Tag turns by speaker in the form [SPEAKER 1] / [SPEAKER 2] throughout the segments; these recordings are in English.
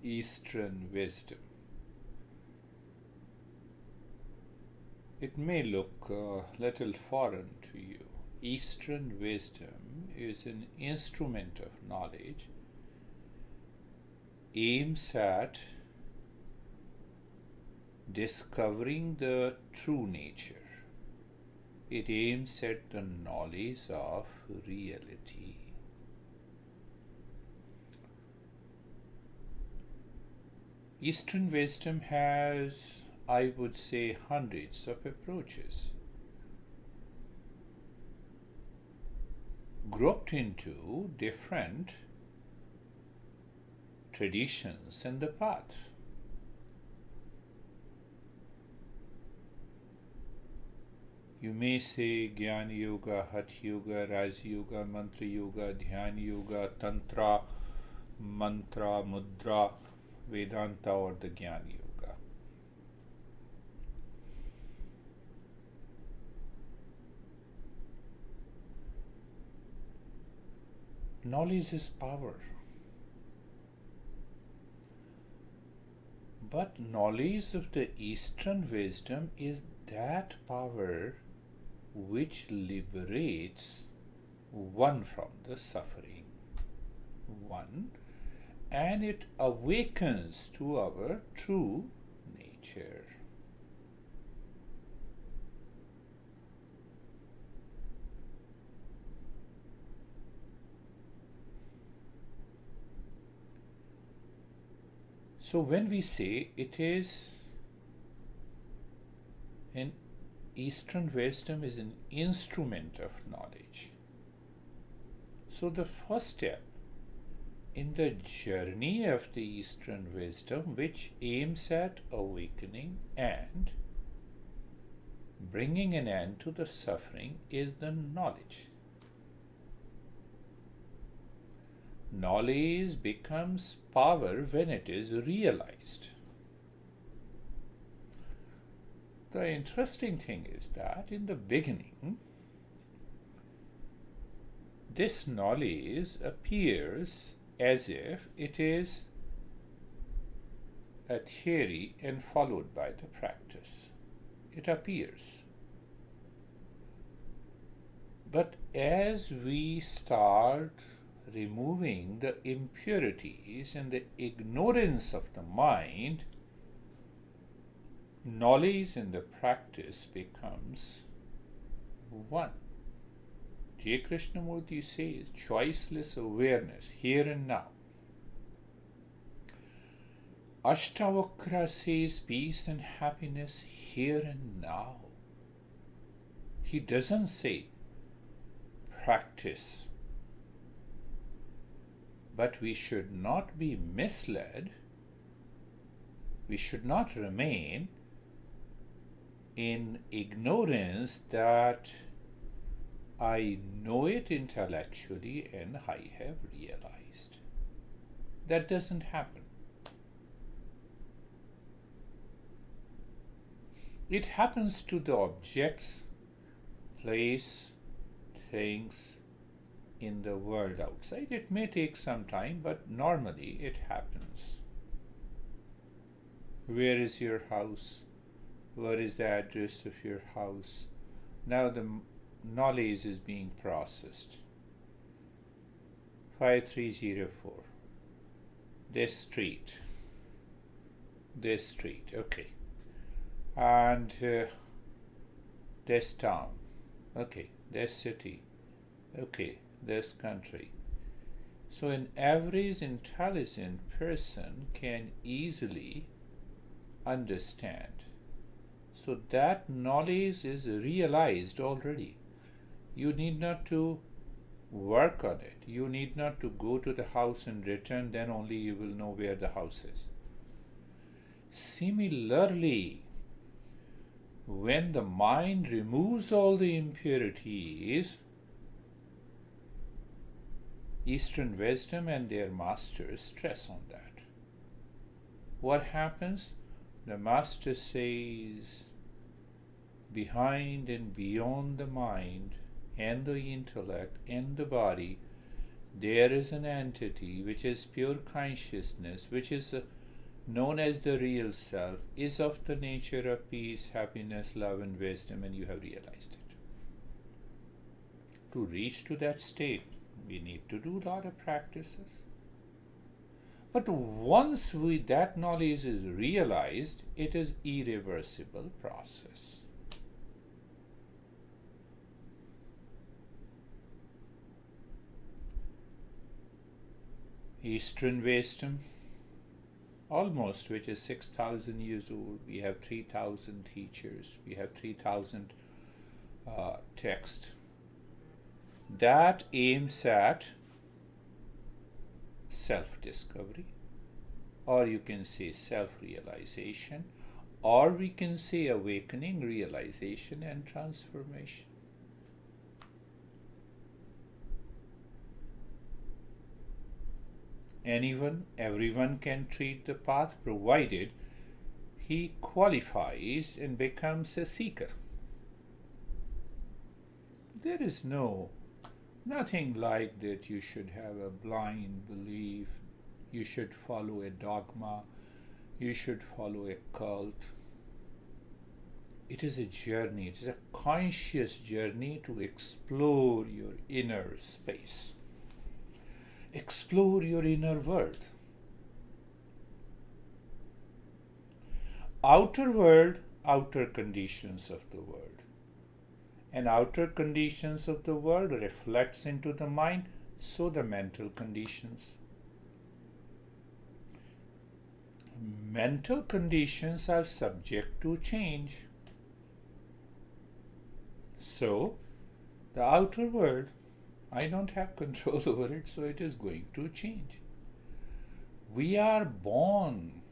[SPEAKER 1] Eastern wisdom. It may look a little foreign to you. Eastern wisdom is an instrument of knowledge, aims at discovering the true nature. It aims at the knowledge of reality. Eastern wisdom has, I would say, hundreds of approaches, grouped into different traditions and the path. You may say Jnana Yoga, Hatha Yoga, Raja Yoga, Mantra Yoga, Dhyana Yoga, Tantra, Mantra, Mudra, Vedanta, or the Jnana Yoga. Knowledge is power. But knowledge of the Eastern wisdom is that power which liberates one from the suffering, and it awakens to our true nature. So when we say it is an Eastern wisdom is an instrument of knowledge. So the first step in the journey of the Eastern wisdom, which aims at awakening and bringing an end to the suffering, is the knowledge. Knowledge becomes power when it is realized. The interesting thing is that in the beginning, this knowledge appears as if it is a theory and followed by the practice. It appears. But as we start removing the impurities and the ignorance of the mind, knowledge and the practice becomes one. J. Krishnamurti says, choiceless awareness, here and now. Ashtavakra says, peace and happiness, here and now. He doesn't say practice. But we should not be misled. We should not remain in ignorance that I know it intellectually and I have realized. That doesn't happen. It happens to the objects, place, things in the world outside. It may take some time, but normally it happens. Where is your house? What is the address of your house? Now the knowledge is being processed. 5304. This street, okay. And this town, okay. This city, okay. This country. So an average intelligent person can easily understand. So that knowledge is realized already. You need not to work on it. You need not to go to the house and return, then only you will know where the house is. Similarly, when the mind removes all the impurities, Eastern wisdom and their masters stress on that. What happens? The master says, behind and beyond the mind and the intellect and the body, there is an entity which is pure consciousness, which is known as the real self, is of the nature of peace, happiness, love, and wisdom, and you have realized it. To reach to that state, we need to do a lot of practices. But once that knowledge is realized, it is irreversible process. Eastern wisdom, almost, which is 6,000 years old. We have 3,000 teachers. We have 3,000 texts. That aims at self-discovery, or you can say self-realization, or we can say awakening, realization, and transformation. Everyone can treat the path, provided he qualifies and becomes a seeker. There is nothing like that you should have a blind belief, you should follow a dogma, you should follow a cult. It is a journey, it is a conscious journey to explore your inner space. Explore your inner world. Outer world, outer conditions of the world. And outer conditions of the world reflects into the mind, so the mental conditions. Mental conditions are subject to change. So, the outer world, I don't have control over it, so it is going to change. We are born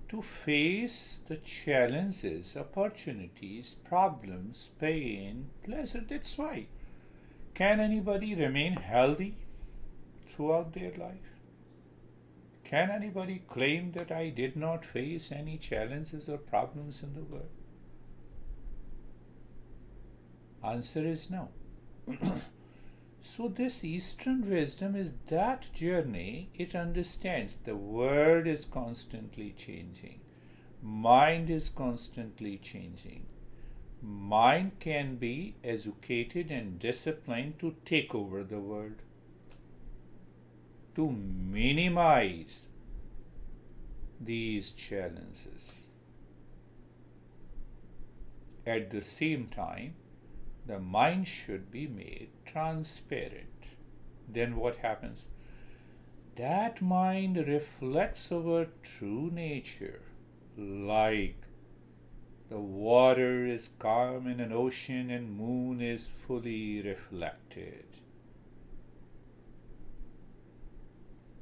[SPEAKER 1] to face the challenges, opportunities, problems, pain, pleasure. That's why. Can anybody remain healthy throughout their life? Can anybody claim that I did not face any challenges or problems in the world? Answer is no. So this Eastern wisdom is that journey. It understands the world is constantly changing. Mind is constantly changing. Mind can be educated and disciplined to take over the world, to minimize these challenges. At the same time, the mind should be made transparent. Then what happens? That mind reflects our true nature, like the water is calm in an ocean and moon is fully reflected.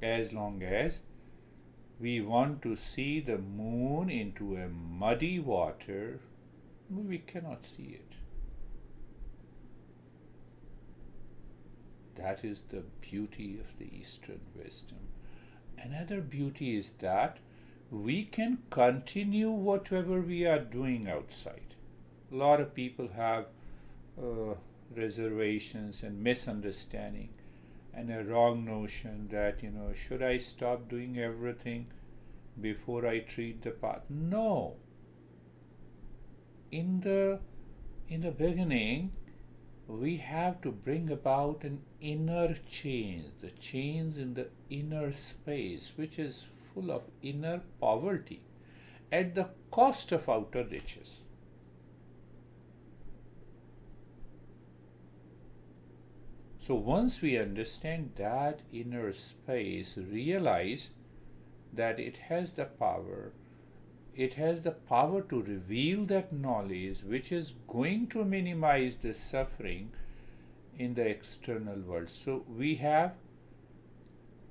[SPEAKER 1] As long as we want to see the moon into a muddy water, we cannot see it. That is the beauty of the Eastern wisdom. Another beauty is that we can continue whatever we are doing outside. A lot of people have reservations and misunderstanding and a wrong notion that, should I stop doing everything before I treat the path? No. In the beginning, we have to bring about an inner change, the change in the inner space, which is full of inner poverty at the cost of outer riches. So once we understand that inner space, realize that it has the power to reveal that knowledge which is going to minimize the suffering in the external world. So we have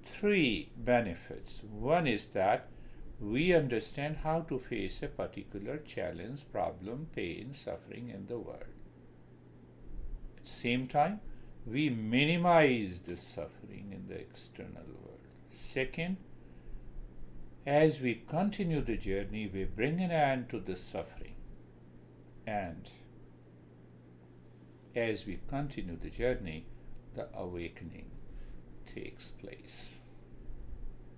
[SPEAKER 1] three benefits. One is that we understand how to face a particular challenge, problem, pain, suffering in the world. At the same time, we minimize the suffering in the external world. Second, as we continue the journey, we bring an end to the suffering. And as we continue the journey, the awakening takes place.